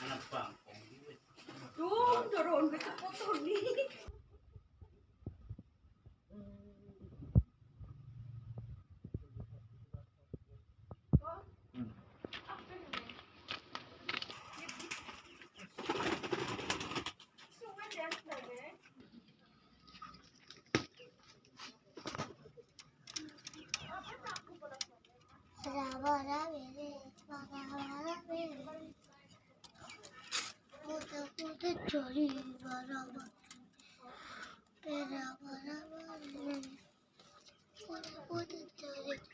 Anak bangkong. Doon, doon, kita potong ni. Chori barabar, pera barabar, pura pura chori.